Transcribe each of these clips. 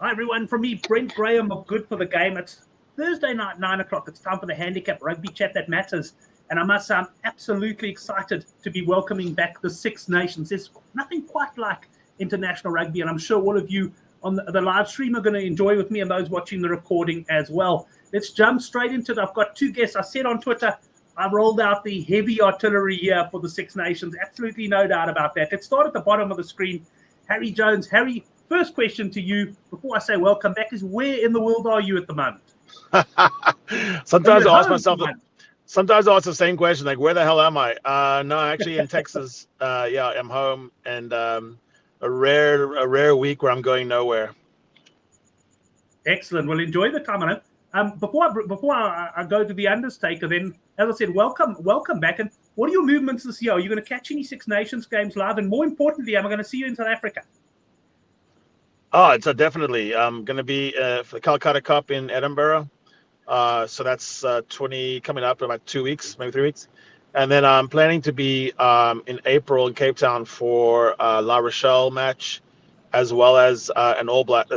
Hi, everyone. From me, Brent Graham of Good for the Game. It's Thursday night, 9 o'clock. It's time for the Handicap Rugby Chat that matters. And I must say, I'm absolutely excited to be welcoming back the Six Nations. There's nothing quite like international rugby, and I'm sure all of you on the live stream are going to enjoy with me and those watching the recording as well. Let's jump straight into it. I've got two guests. I said on Twitter, I've rolled out the heavy artillery here for the Six Nations. Absolutely no doubt about that. Let's start at the bottom of the screen. Harry Jones. Harry, first question to you before I say welcome back is, where in the world are you at the moment? Sometimes I ask myself the same question, like, where the hell am I? No, actually in Texas. I'm home, and a rare week where I'm going nowhere. Excellent. Well, enjoy the time on it. Before I go to the undertaker, then, as I said, welcome back. And what are your movements this year? Are you going to catch any Six Nations games live? And more importantly, am I going to see you in South Africa? Oh, it's definitely. I'm going to be for the Calcutta Cup in Edinburgh. So that's coming up in about 2 weeks, maybe 3 weeks. And then I'm planning to be in April in Cape Town for La Rochelle match, as well as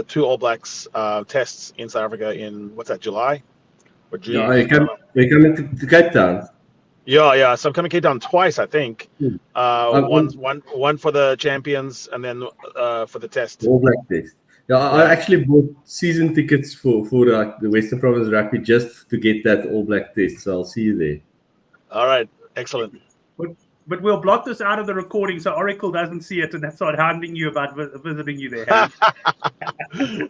two All Blacks tests in South Africa in, July? Or June? Yeah, you're coming to Cape Town. Yeah. So I'm coming to Cape Town twice, I think. One for the champions, and then for the test. All Black test. Yeah, I actually bought season tickets for the Western Province Rugby just to get that All Black test. So I'll see you there. All right, excellent. But we'll block this out of the recording so Oracle doesn't see it and start hounding you about visiting you there, Harry.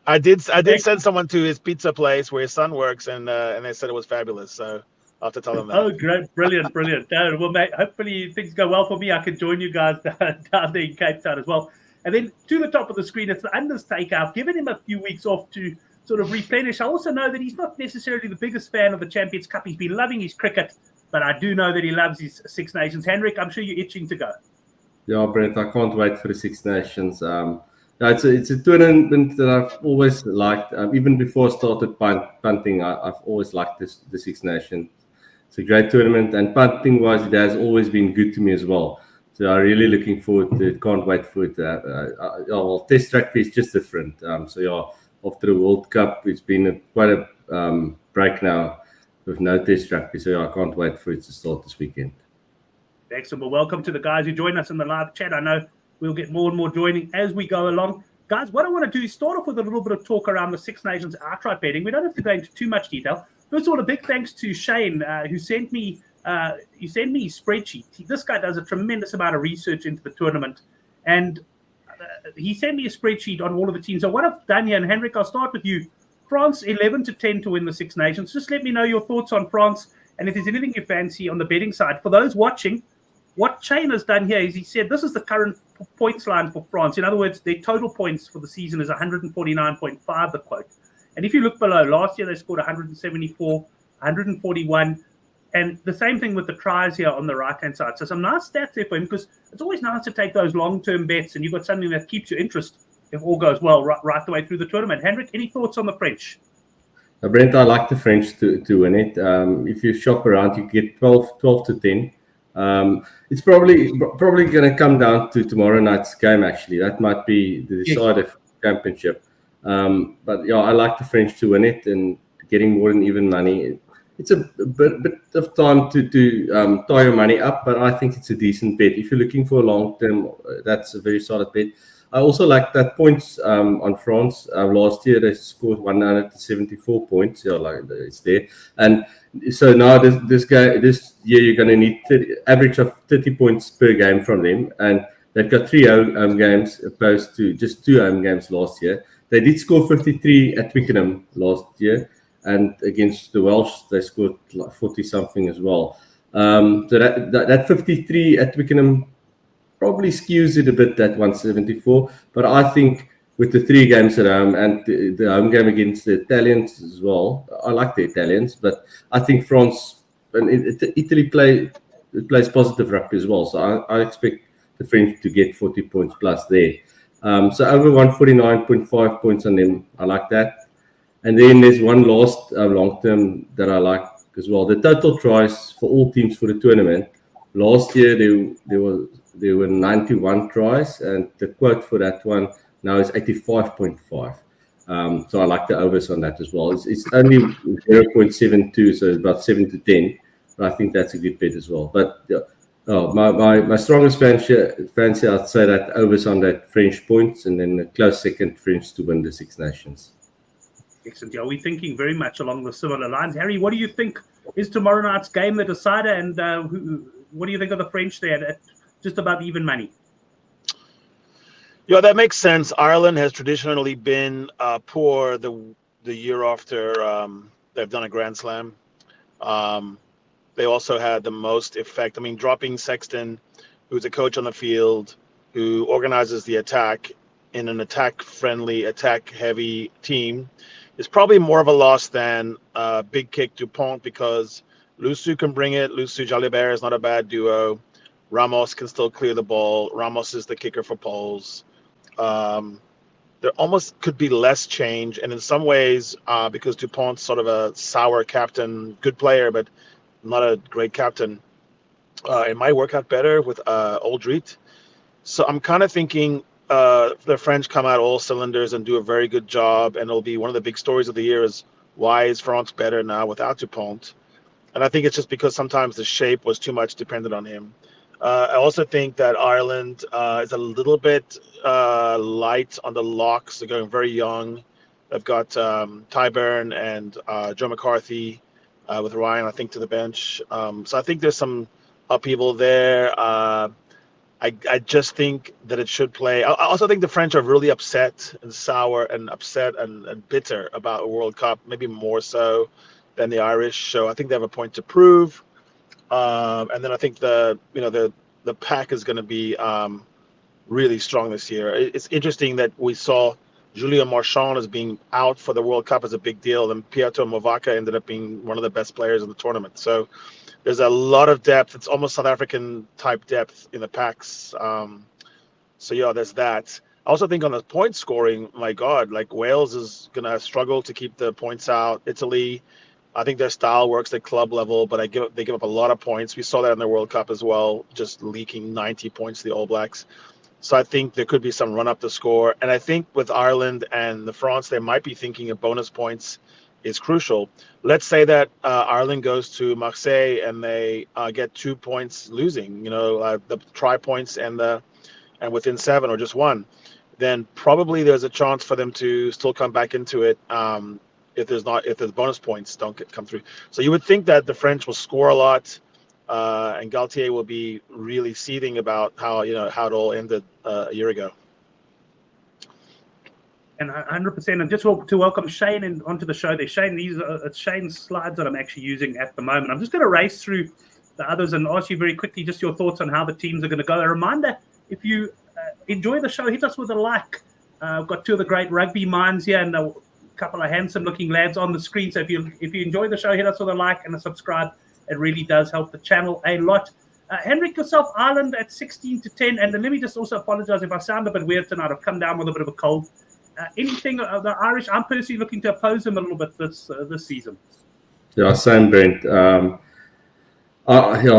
I did send someone to his pizza place where his son works, and they said it was fabulous. So I'll have to tell them that. Oh, great. Brilliant. Well, mate, hopefully things go well for me. I can join you guys down there in Cape Town as well. And then to the top of the screen, it's the undertaker. I've given him a few weeks off to sort of replenish. I also know that he's not necessarily the biggest fan of the Champions Cup. He's been loving his cricket, but I do know that he loves his Six Nations. Henrik, I'm sure you're itching to go. Yeah, Brent, I can't wait for the Six Nations. It's a tournament that I've always liked. Even before I started punting, I've always liked the Six Nations. It's a great tournament, and punting-wise, it has always been good to me as well. So I'm really looking forward to it. Can't wait for it. Test rugby is just different. After the World Cup, it's been quite a break now with no test rugby. So I can't wait for it to start this weekend. Excellent. Well, welcome to the guys who join us in the live chat. I know we'll get more and more joining as we go along. Guys, what I want to do is start off with a little bit of talk around the Six Nations outright betting. We don't have to go into too much detail. First of all, a big thanks to Shane, who sent me his spreadsheet. This guy does a tremendous amount of research into the tournament, and he sent me a spreadsheet on all of the teams. So what I've done here, and Henrik, I'll start with you. France 11-10 to win the Six Nations. Just let me know your thoughts on France, and if there's anything you fancy on the betting side. For those watching, what Shane has done here is he said this is the current points line for France. In other words, their total points for the season is 149.5, the quote. And if you look below, last year they scored 174, 141. And the same thing with the tries here on the right-hand side. So some nice stats there for him, because it's always nice to take those long-term bets, and you've got something that keeps your interest, if all goes well, right the way through the tournament. Henrik, any thoughts on the French? Brent, I like the French to win it. If you shop around, you get 12-10. It's probably going to come down to tomorrow night's game, actually. That might be the decisive championship. But yeah, I like the French to win it and getting more than even money. It's a bit of time to tie your money up, but I think it's a decent bet. If you're looking for a long term, that's a very solid bet. I also like that points on France. Last year they scored 174 points. It's there. And so now this year you're going to need average of 30 points per game from them, and they've got 3 home games opposed to just 2 home games last year. They did score 53 at Twickenham last year, and against the Welsh they scored like 40 something as well. So that 53 at Twickenham probably skews it a bit, that 174. But I think with the 3 games at home and the home game against the Italians as well, I like the Italians, but I think France and Italy plays positive rugby as well. So I expect the French to get 40 points plus there. So over 149.5 points on them, I like that. And then there's one last long term that I like as well. The total tries for all teams for the tournament. Last year there were 91 tries, and the quote for that one Now it's 85.5. So I like the overs on that as well. It's only 0.72, so it's about 7 to 10. But I think that's a good bet as well. But my strongest fancy, I'd say that overs on that French points, and then a close second, French to win the Six Nations. Excellent. Yeah, we're thinking very much along the similar lines. Harry, what do you think is tomorrow night's game the decider, and what do you think of the French there at just above even money? Yeah, that makes sense. Ireland has traditionally been poor the year after they've done a Grand Slam. They also had the most effect. I mean, dropping Sexton, who's a coach on the field, who organizes the attack in an attack-friendly, attack-heavy team, is probably more of a loss than Big Kick Dupont, because Lusu can bring it. Lusu Jalibert is not a bad duo. Ramos can still clear the ball. Ramos is the kicker for poles. There almost could be less change, and in some ways, because Dupont's sort of a sour captain, good player, but not a great captain, it might work out better with Oldreet. So I'm kind of thinking the French come out all cylinders and do a very good job, and it'll be one of the big stories of the year is why is France better now without Dupont? And I think it's just because sometimes the shape was too much dependent on him. I also think that Ireland is a little bit light on the locks. They're going very young. They've got Tyburn and Joe McCarthy with Ryan, I think, to the bench. So I think there's some upheaval there. I just think that it should play. I also think the French are really upset and sour and upset and bitter about a World Cup, maybe more so than the Irish. So I think they have a point to prove. And then I think the pack is going to be really strong this year. It's interesting that we saw Julien Marchand as being out for the World Cup as a big deal, and Piotr Movaka ended up being one of the best players in the tournament. So there's a lot of depth. It's almost South African type depth in the packs. So yeah, there's that. I also think on the point scoring, my God, like Wales is going to struggle to keep the points out. Italy, I think their style works at club level, but they give up a lot of points. We saw that in the World Cup as well, just leaking 90 points to the All Blacks. So I think there could be some run up to score. And I think with Ireland and the France, they might be thinking of bonus points is crucial. Let's say that Ireland goes to Marseille and they get 2 points losing, the try points and within 7 or just 1, then probably there's a chance for them to still come back into it. If there's bonus points don't come through. So you would think that the French will score a lot, and Galtier will be really seething about how it all ended a year ago. And 100%. And just to welcome Shane onto the show there. Shane, these are Shane's slides that I'm actually using at the moment. I'm just going to race through the others and ask you very quickly just your thoughts on how the teams are going to go. A reminder, if you enjoy the show, hit us with a like. I've got 2 of the great rugby minds here, and a couple of handsome-looking lads on the screen. So if you enjoy the show, hit us with a like and a subscribe. It really does help the channel a lot. Henrik, yourself, Ireland at 16 to 10. And then let me just also apologize if I sound a bit weird tonight. I've come down with a bit of a cold. Anything of the Irish? I'm personally looking to oppose them a little bit this season. Yeah, same, Brent.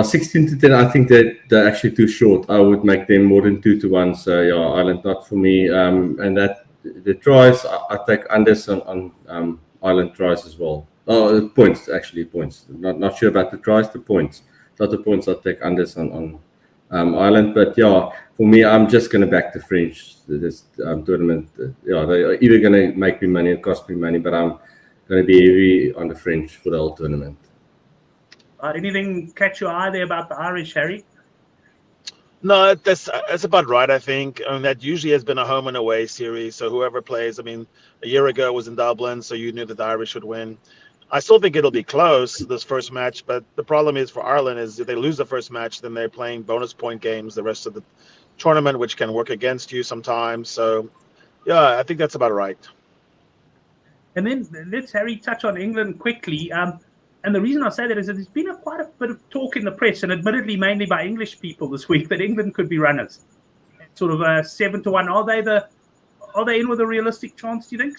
16 to 10. I think that they're actually too short. I would make them more than 2 to 1. So yeah, Ireland not for me. And that the tries, I take unders on Ireland tries as well. Oh, points. Not sure about the tries. The points. Not the points. I take unders on Ireland. But yeah, for me, I'm just going to back the French this tournament. They're either going to make me money or cost me money, but I'm going to be heavy on the French for the whole tournament. Anything catch your eye there about the Irish, Harry? No, that's about right, I think. I mean, that usually has been a home and away series. So whoever plays, I mean, a year ago it was in Dublin, so you knew that the Irish would win. I still think it'll be close, this first match, but the problem is for Ireland is if they lose the first match, then they're playing bonus point games the rest of the tournament, which can work against you sometimes. So, yeah, I think that's about right. And then let's, Harry, touch on England quickly. And the reason I say that is that there's been quite a bit of talk in the press, and admittedly mainly by English people this week, that England could be runners. Sort of 7 to 1. Are they in with a realistic chance, do you think?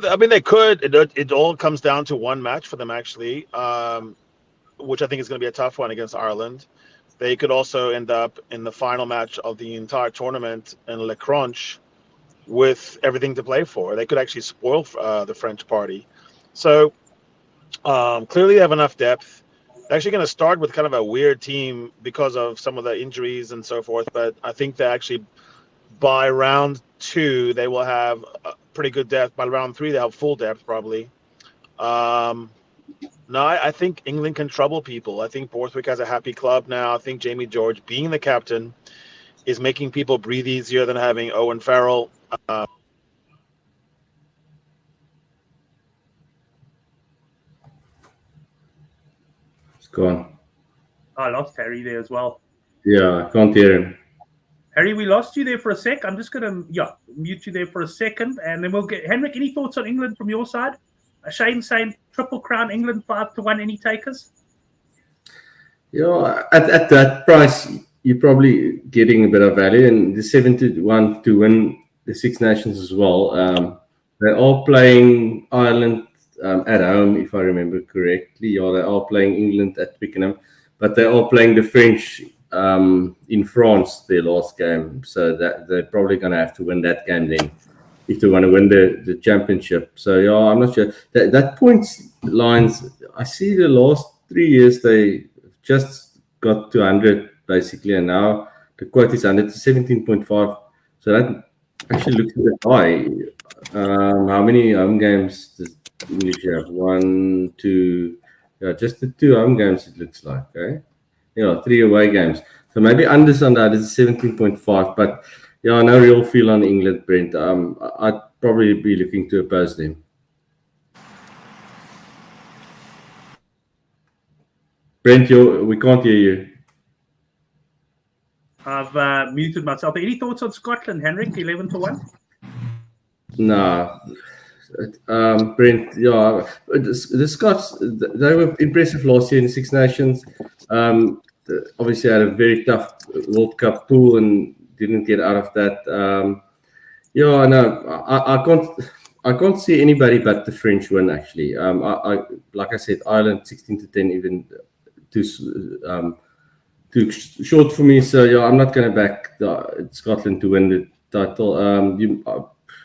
I mean, they could. It all comes down to one match for them, actually, which I think is going to be a tough one against Ireland. They could also end up in the final match of the entire tournament in Le Crunch, with everything to play for. They could actually spoil the French party. So clearly they have enough depth. They're actually going to start with kind of a weird team because of some of the injuries and so forth. But I think they actually, by round 2, they will have pretty good depth. By round 3, they have full depth probably. No, I think England can trouble people. I think Borthwick has a happy club now. I think Jamie George being the captain is making people breathe easier than having Owen Farrell. It's gone. I lost Harry there as well. Yeah, I can't hear him. Harry, we lost you there for a sec. I'm just going to mute you there for a second, and then we'll get Henrik. Any thoughts on England from your side? Shane saying Triple Crown England 5-1. Any takers? Yeah, at that price, you're probably getting a bit of value, and the 7-1 to win the Six Nations as well. They are playing Ireland at home, if I remember correctly. Yeah, they are playing England at Twickenham, but they are playing the French in France their last game, so that they're probably going to have to win that game then if they want to win the championship. So yeah, I'm not sure that points lines. I see the last 3 years they just got to 100 basically, and now the quote is 100 to 17.5. So that actually looks a bit high. How many home games does English have? 1, 2, yeah, just the 2 home games it looks like. Okay, yeah, 3 away games. So maybe unders on that is 17.5, but yeah, no real feel on England, Brent. I'd probably be looking to oppose them. Brent, we can't hear you. I've muted myself. Any thoughts on Scotland, Henrik? 11-1. No, Brent. Yeah, the Scots, they were impressive last year in the Six Nations. Obviously had a very tough World Cup pool and didn't get out of that. Yeah, no, I can't see anybody but the French win actually. I like I said, Ireland 16-10 even too short for me. So yeah, I'm not going to back Scotland to win the title. You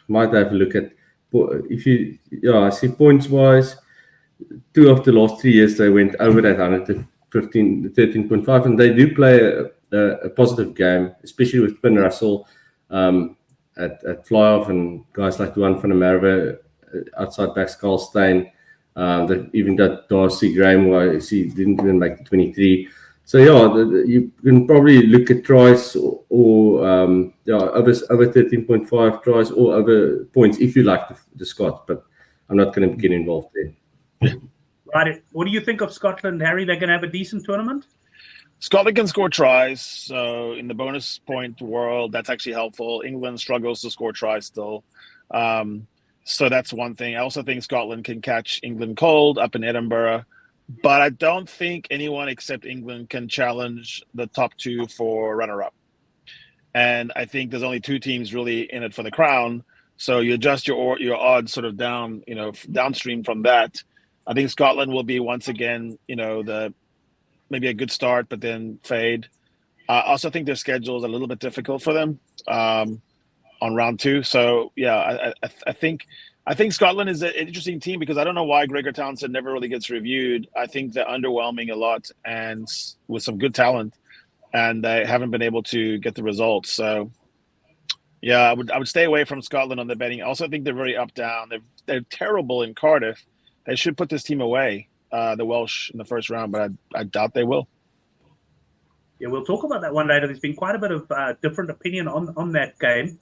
might have a look at I see points wise. 2 of the last 3 years they went over that 100 to 13.5, and they do play a positive game, especially with Finn Russell at fly-off and guys like Duan van der Merwe, outside backs Carl Steyn. They even got Darcy Graham, who I see didn't even make the 23. So yeah, you can probably look at tries or over 13.5 tries or over points if you like the Scots, but I'm not going to get involved there. Right. What do you think of Scotland, Harry? They're going to have a decent tournament? Scotland can score tries, so in the bonus point world, that's actually helpful. England struggles to score tries still. So that's one thing. I also think Scotland can catch England cold up in Edinburgh, but I don't think anyone except England can challenge the top 2 for runner-up. And I think there's only 2 teams really in it for the crown, so you adjust your odds sort of down, downstream from that. I think Scotland will be once again, maybe a good start, but then fade. I also think their schedule is a little bit difficult for them on round 2. So yeah, I think Scotland is an interesting team because I don't know why Gregor Townsend never really gets reviewed. I think they're underwhelming a lot and with some good talent, and they haven't been able to get the results. So yeah, I would stay away from Scotland on the betting. I also think they're very up down. They're terrible in Cardiff. They should put this team away, the Welsh, in the first round, but I doubt they will. Yeah, we'll talk about that one later. There's been quite a bit of different opinion on that game.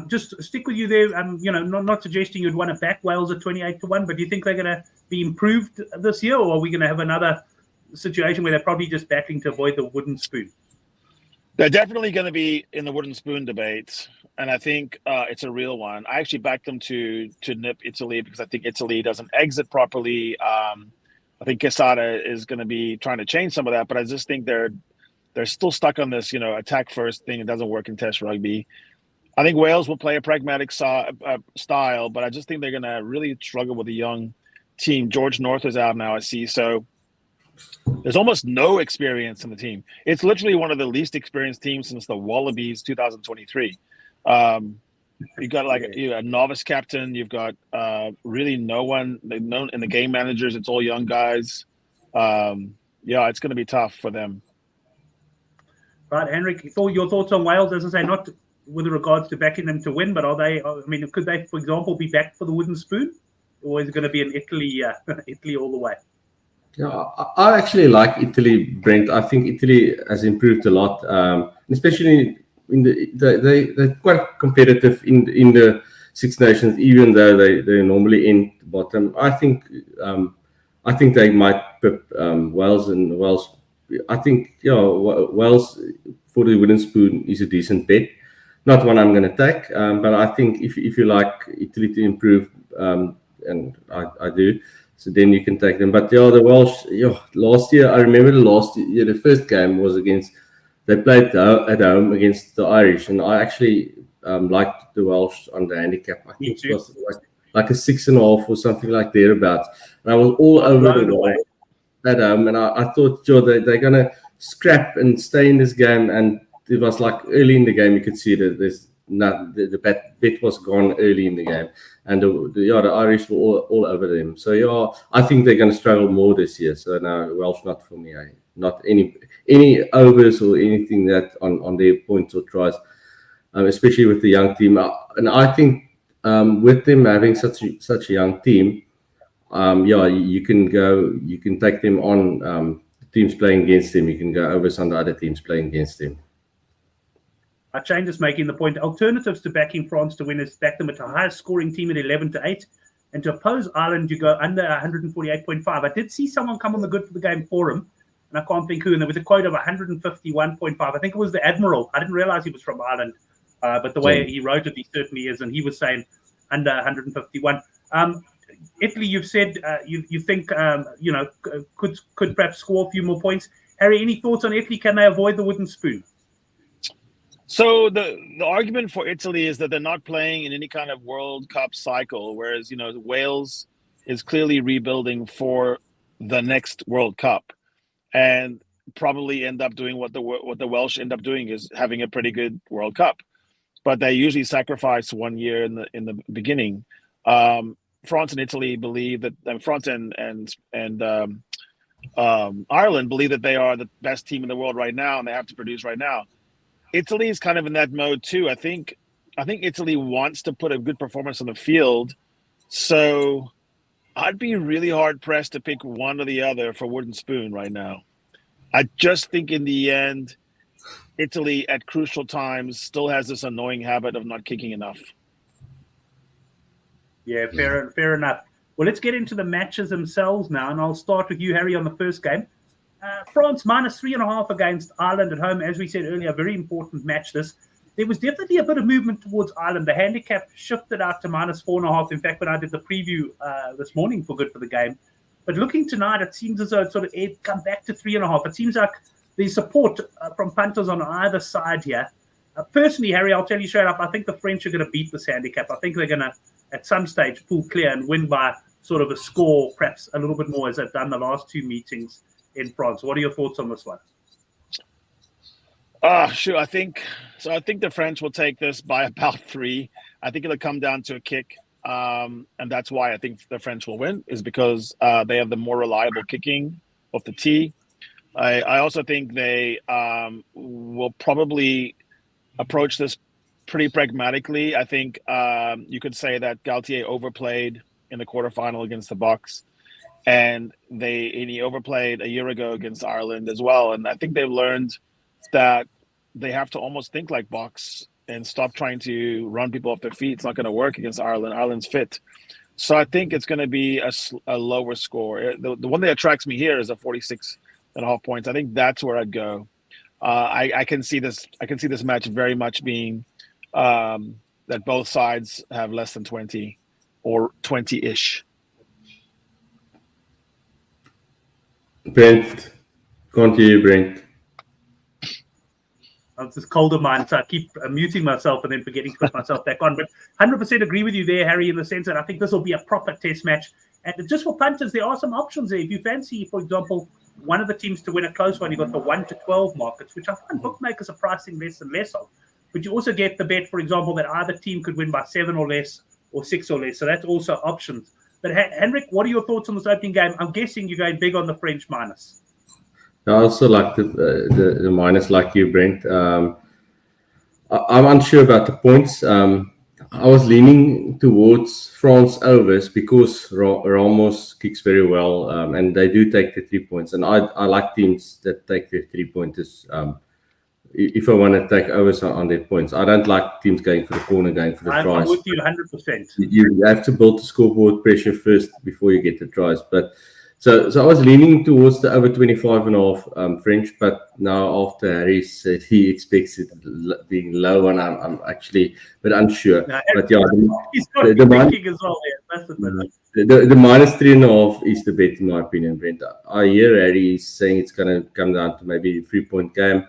Just stick with you there. Not suggesting you'd want to back Wales at 28-1, but do you think they're going to be improved this year, or are we going to have another situation where they're probably just battling to avoid the wooden spoon? They're definitely going to be in the wooden spoon debate, and I think it's a real one. I actually backed them to nip Italy because I think Italy doesn't exit properly. I think Quesada is going to be trying to change some of that, but I just think they're still stuck on this, attack first thing. It doesn't work in Test rugby. I think Wales will play a pragmatic style, but I just think they're going to really struggle with a young team. George North is out now, I see, so there's almost no experience in the team. It's literally one of the least experienced teams since the Wallabies 2023. You've got a novice captain. You've got really no one. In the game managers, it's all young guys. It's going to be tough for them. Right, Henrik, your thoughts on Wales? As I say, not with regards to backing them to win, but are they? I mean, could they, for example, be back for the wooden spoon, or is it going to be an Italy, Italy all the way? Yeah, I actually like Italy, Brent. I think Italy has improved a lot, especially in they're quite competitive in the Six Nations, even though they normally end bottom. I think they might pip Wales and Wales. I think Wales for the wooden spoon is a decent bet. Not one I'm going to take, but I think if you like Italy to improve, and I do. So then you can take them. But the Welsh, last year, I remember the first game was they played at home against the Irish, and I actually liked the Welsh on the handicap. I think it was like a 6.5 or something like thereabouts. And I was all over the way at home, and I thought, they're going to scrap and stay in this game. And it was like early in the game, you could see that the bet was gone early in the game, and the Irish were all over them. So I think they're going to struggle more this year. So no, Welsh not for me. Not any overs or anything that on their points or tries, especially with the young team. And I think with them having such a young team, you can take them on teams playing against them. You can go overs on the other teams playing against them. Shane just making the point. Alternatives to backing France to win is back them at the highest scoring team at 11-8, and to oppose Ireland, you go under 148.5. I did see someone come on the Good for the Game forum, and I can't think who, and there was a quote of 151.5. I think it was the Admiral. I didn't realize he was from Ireland, but the way he wrote it, he certainly is, and he was saying under 151. Italy, you've said you think could perhaps score a few more points. Harry, any thoughts on Italy? Can they avoid the wooden spoon? So the argument for Italy is that they're not playing in any kind of World Cup cycle, whereas Wales is clearly rebuilding for the next World Cup, and probably end up doing what the Welsh end up doing is having a pretty good World Cup, but they usually sacrifice 1 year in the beginning. France and Italy believe that France and Ireland believe that they are the best team in the world right now, and they have to produce right now. Italy is kind of in that mode too. I think Italy wants to put a good performance on the field, so I'd be really hard pressed to pick one or the other for wooden spoon right now. I just think in the end, Italy at crucial times still has this annoying habit of not kicking enough. Yeah, fair enough. Well, let's get into the matches themselves now, and I'll start with you, Harry, on the first game. France minus 3.5 against Ireland at home. As we said earlier, a very important match this. There was definitely a bit of movement towards Ireland. The handicap shifted out to minus 4.5. In fact, when I did the preview this morning for Good for the Game. But looking tonight, it seems as though it sort of come back to 3.5. It seems like there's support from punters on either side here. Personally, Harry, I'll tell you straight up, I think the French are going to beat this handicap. I think they're going to, at some stage, pull clear and win by sort of a score, perhaps a little bit more, as they've done the last two meetings in France. What are your thoughts on this one? Sure. I think the French will take this by about 3. I think it'll come down to a kick. And that's why I think the French will win, is because they have the more reliable kicking of the tee. I also think they will probably approach this pretty pragmatically. I think you could say that Galtier overplayed in the quarterfinal against the Bucks, and he overplayed a year ago against Ireland as well. And I think they've learned that they have to almost think like Bucks and stop trying to run people off their feet. It's not going to work against Ireland. Ireland's fit. So I think it's going to be a lower score. The one that attracts me here is a 46.5 points. I think that's where I'd go. I can see this match very much being that both sides have less than 20 or 20-ish. Brent, continue, Brent. It's this colder mind, so I keep muting myself and then forgetting to put myself back on. But 100% agree with you there, Harry, in the sense that I think this will be a proper test match. And just for punters, there are some options there. If you fancy, for example, one of the teams to win a close one, you've got the 1-12 markets, which I find bookmakers are pricing less and less of. but you also get the bet, for example, that either team could win by 7 or less or 6 or less. So that's also options. But Henrik, what are your thoughts on this opening game? I'm guessing you're going big on the French minus. I also like the minus, like you, Brent. I'm unsure about the points. I was leaning towards France overs because Ramos kicks very well, and they do take the 3 points. And I like teams that take their 3-pointers. If I want to take overs on their points, I don't like teams going for the corner, going for the tries. I'm with you 100%. You have to build the scoreboard pressure first before you get the tries. But so I was leaning towards the over 25.5 French, but now after Harry said he expects it being low, and I'm actually a bit unsure. No, but yeah, he's got the thinking as well. Yeah, that's the minus 3.5 is the bet in my opinion, Brent. I hear Harry is saying it's going to come down to maybe a 3-point game.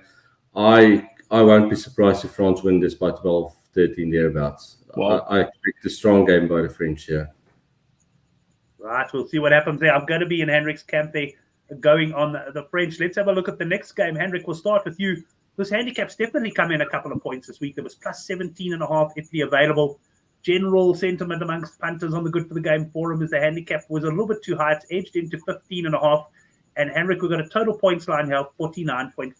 I won't be surprised if France win this by 12, 13 thereabouts. Wow. I expect a strong game by the French here. Right, we'll see what happens there. I'm going to be in Henrik's camp there, going on the French. Let's have a look at the next game. Henrik, we'll start with you. This handicap's definitely come in a couple of points this week. There was plus 17.5 Italy available. General sentiment amongst punters on the Good for the Game forum is the handicap was a little bit too high. It's edged into 15.5. And Henrik, we've got a total points line here, 49.5.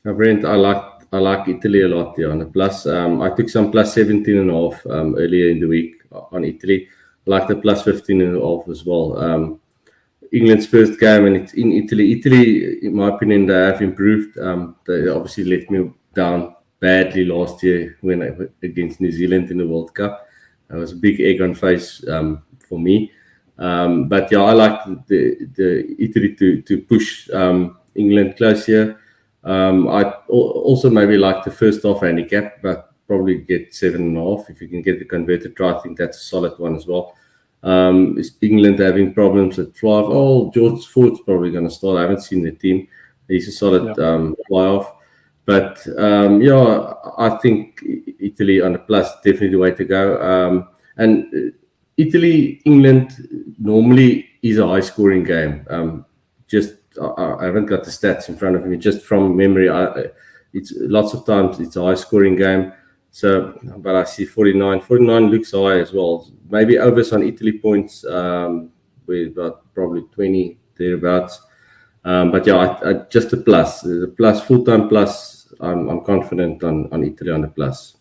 Now, Brent, I like Italy a lot here on the plus. I took some plus 17.5 earlier in the week on Italy. I like the plus 15.5 as well. England's first game, and it's in Italy. Italy, in my opinion, they have improved. They obviously let me down badly last year when against New Zealand in the World Cup. It was a big egg on face for me. But yeah, I like the Italy to push England close here. I also maybe like the first half handicap, but probably get 7.5 if you can get the converted try. I think that's a solid one as well. Is England having problems at fly off? Oh, George Ford's probably going to start. I haven't seen the team. He's a solid fly off. But yeah, I think Italy on the plus definitely the way to go. And Italy, England normally is a high scoring game. I haven't got the stats in front of me. Just from memory, it's lots of times it's a high scoring game. So, but I see 49. 49 looks high as well. Maybe overs on Italy points with about probably 20 thereabouts. But yeah, I just the plus full time plus. I'm confident on Italy on the plus.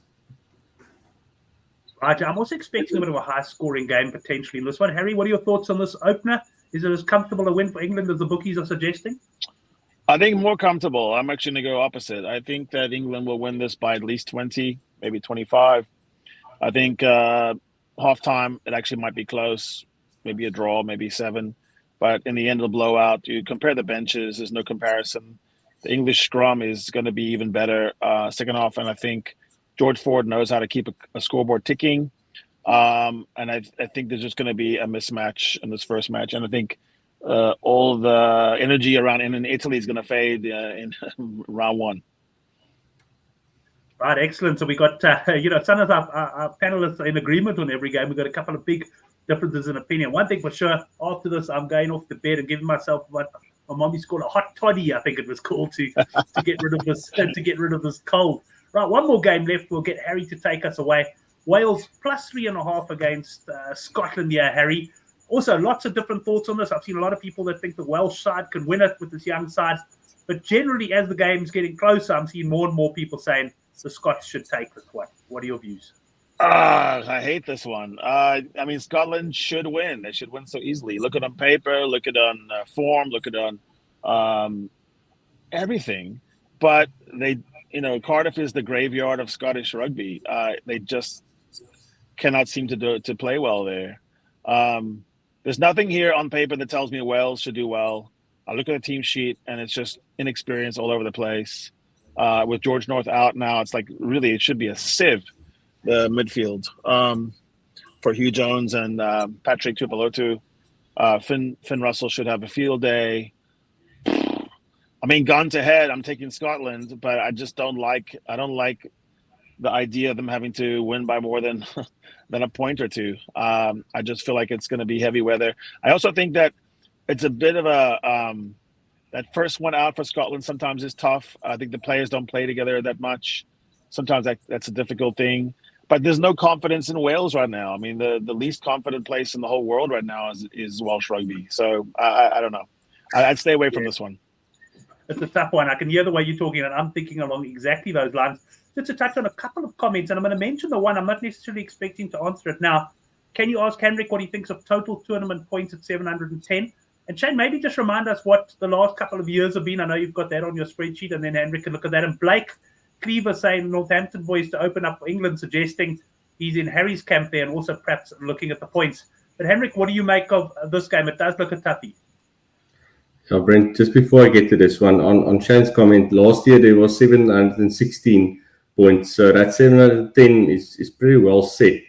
Right, I'm also expecting a bit of a high scoring game potentially in this one. Harry, what are your thoughts on this opener? Is it as comfortable a win for England as the bookies are suggesting? I think more comfortable. I'm actually going to go opposite. I think that England will win this by at least 20, maybe 25. I think halftime, it actually might be close, maybe a draw, maybe 7. But in the end of the blowout, you compare the benches, there's no comparison. The English scrum is going to be even better second half. And I think George Ford knows how to keep a scoreboard ticking. And I think there's just going to be a mismatch in this first match. And I think all the energy around in Italy is going to fade in round 1. Right, excellent. So we got, some of our panelists are in agreement on every game. We've got a couple of big differences in opinion. One thing for sure, after this, I'm going off the bed and giving myself what my mommy's called a hot toddy, I think it was called, to get rid of this cold. Right, one more game left. We'll get Harry to take us away. Wales plus 3.5 against Scotland here, Harry. Also, lots of different thoughts on this. I've seen a lot of people that think the Welsh side can win it with this young side. But generally, as the game's getting closer, I'm seeing more and more people saying the Scots should take this one. What are your views? I hate this one. I mean, Scotland should win. They should win so easily. Look at it on paper, look at it on form, look at it on everything. But Cardiff is the graveyard of Scottish rugby. They just cannot seem to play well there. There's nothing here on paper that tells me Wales should do well. I look at the team sheet and it's just inexperience all over the place. With George North out now, it's like really it should be a sieve, the midfield for Hugh Jones and Patrick Tuipulotu. Finn Russell should have a field day. I mean, gun to head, I'm taking Scotland, but I just don't like the idea of them having to win by more than a point or two. I just feel like it's going to be heavy weather. I also think that it's a bit of a that first one out for Scotland sometimes is tough. I think the players don't play together that much. sometimes that's a difficult thing. But there's no confidence in Wales right now. I mean, the least confident place in the whole world right now is Welsh rugby. So I don't know. I'd stay away from this one. It's a tough one. I can hear the way you're talking, and I'm thinking along exactly those lines. Just to touch on a couple of comments, and I'm going to mention the one I'm not necessarily expecting to answer it now. Can you ask Henrik what he thinks of total tournament points at 710? And Shane, maybe just remind us what the last couple of years have been. I know you've got that on your spreadsheet, and then Henrik can look at that. And Blake Cleaver saying Northampton boys to open up for England, suggesting he's in Harry's camp there and also perhaps looking at the points. But Henrik, what do you make of this game? It does look a toughie. Yeah, Brent, just before I get to this one, on Shane's comment, last year there was 716 points. So that 710 is pretty well set.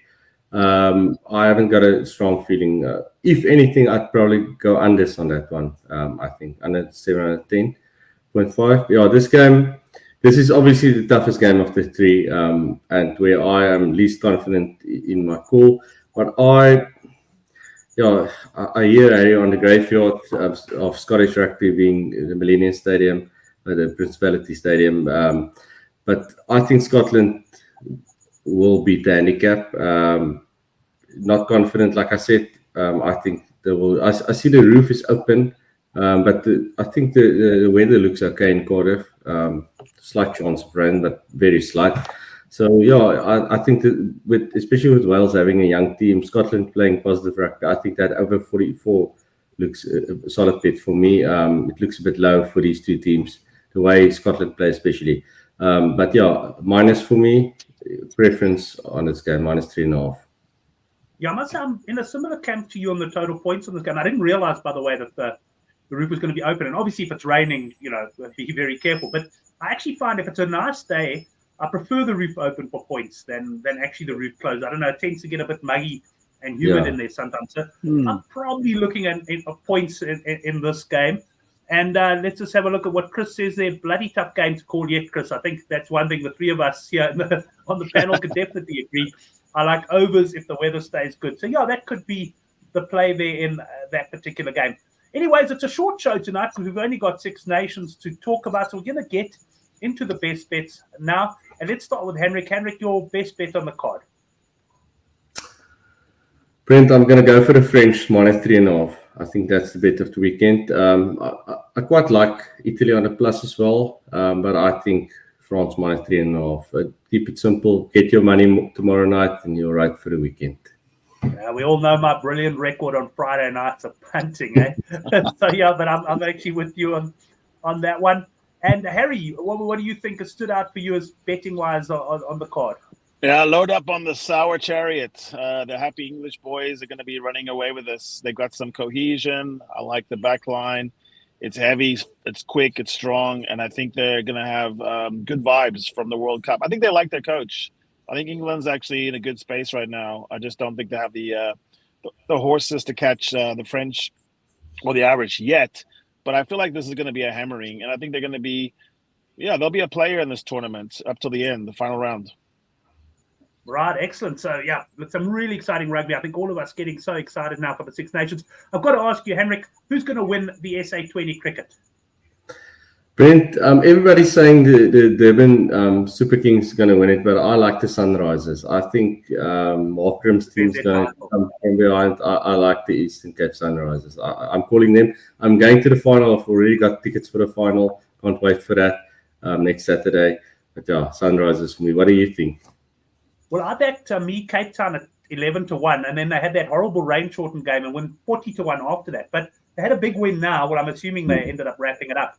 I haven't got a strong feeling. If anything, I'd probably go unders on that one. I think under 710.5. Yeah, this is obviously the toughest game of the three, and where I am least confident in my call. But I hear Harry on the graveyard of Scottish rugby being the Millennium Stadium, the Principality Stadium. But I think Scotland will beat the Handicap. Not confident, like I said. I think they will. I see the roof is open, but I think the weather looks okay in Cardiff. Slight chance of rain, but very slight. So yeah, I think that especially with Wales having a young team, Scotland playing positive rugby, I think that over 44 looks a solid bet for me. It looks a bit low for these two teams, the way Scotland play especially. But yeah, minus for me, preference on this game, -3.5. Yeah, I must say I'm in a similar camp to you on the total points on this game. I didn't realize, by the way, that the roof was going to be open. And obviously, if it's raining, be very careful. But I actually find if it's a nice day, I prefer the roof open for points than actually the roof closed. I don't know, it tends to get a bit muggy and humid in there sometimes. So I'm probably looking at points in this game. And let's just have a look at what Chris says there. Bloody tough game to call yet, Chris. I think that's one thing the three of us here on the panel can definitely agree. I like overs if the weather stays good. So, yeah, that could be the play there in that particular game. Anyways, it's a short show tonight because we've only got Six Nations to talk about. So we're going to get into the best bets now. And let's start with Henrik. Henrik, your best bet on the card. Brent, I'm going to go for the French -3.5. I think that's the bet of the weekend. I quite like Italy on the plus as well, but I think France -3.5. Keep it simple. Get your money tomorrow night, and you're right for the weekend. We all know my brilliant record on Friday nights of punting, eh? So yeah, but I'm actually with you on that one. And Harry, what do you think has stood out for you as betting wise on the card? Yeah, load up on the sour chariot. The happy English boys are going to be running away with this. They've got some cohesion. I like the back line. It's heavy, it's quick, it's strong, and I think they're going to have good vibes from the World Cup. I think they like their coach. I think England's actually in a good space right now. I just don't think they have the horses to catch the French or the Irish yet. But I feel like this is going to be a hammering, and I think they're going to be, they'll be a player in this tournament up till the end, the final round. Right, excellent. So, yeah, it's some really exciting rugby. I think all of us getting so excited now for the Six Nations. I've got to ask you, Henrik, who's going to win the SA20 cricket? Brent, everybody's saying the Durban Super Kings are going to win it, but I like the Sunrisers. I think Markram's team's going to come from behind. I like the Eastern Cape Sunrisers. I'm calling them. I'm going to the final. I've already got tickets for the final. Can't wait for that next Saturday. But yeah, Sunrisers for me. What do you think? Well, I backed Cape Town at 11-1, and then they had that horrible rain-shortened game and won 40-1 after that. But they had a big win now. Well, I'm assuming they ended up wrapping it up.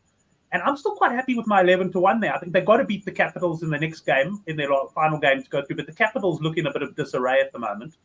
And I'm still quite happy with my 11-1 there. I think they've got to beat the Capitals in the next game, in their final game to go through. But the Capitals look in a bit of disarray at the moment.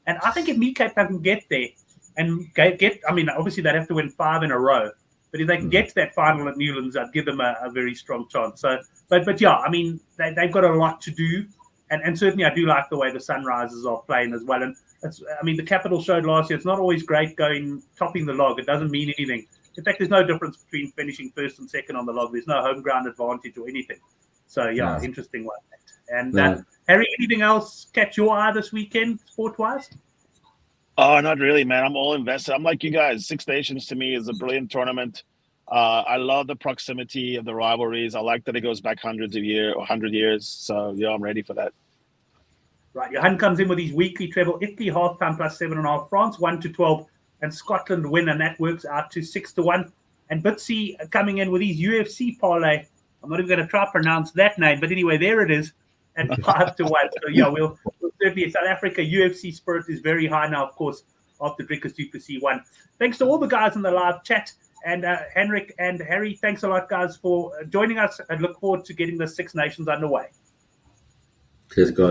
And I think if Cape Town can get there and obviously they'd have to win 5 in a row. But if they can get to that final at Newlands, I'd give them a very strong chance. So, but yeah, I mean, they've got a lot to do. And certainly I do like the way the Sunrisers are playing as well. And the Capitals showed last year, it's not always great topping the log. It doesn't mean anything. In fact, there's no difference between finishing first and second on the log. There's no home ground advantage or anything. So, yeah, Interesting one. And Harry, anything else catch your eye this weekend, sport-wise? Oh, not really, man. I'm all invested. I'm like you guys. Six Nations to me is a brilliant tournament. I love the proximity of the rivalries. I like that it goes back 100 years. So yeah, I'm ready for that. Right, Johan comes in with his weekly treble. Italy half-time plus 7.5, France 1-12, and Scotland win, and that works out to 6-1. And Bitsy coming in with his UFC parlay. I'm not even going to try to pronounce that name, but anyway, there it is at 5-1. So yeah, we'll certainly. South Africa UFC spirit is very high now, of course, after Drickus Du Plessis won. Thanks to all the guys in the live chat. And Henrik and Harry, thanks a lot, guys, for joining us. I look forward to getting the Six Nations underway. Cheers, guys.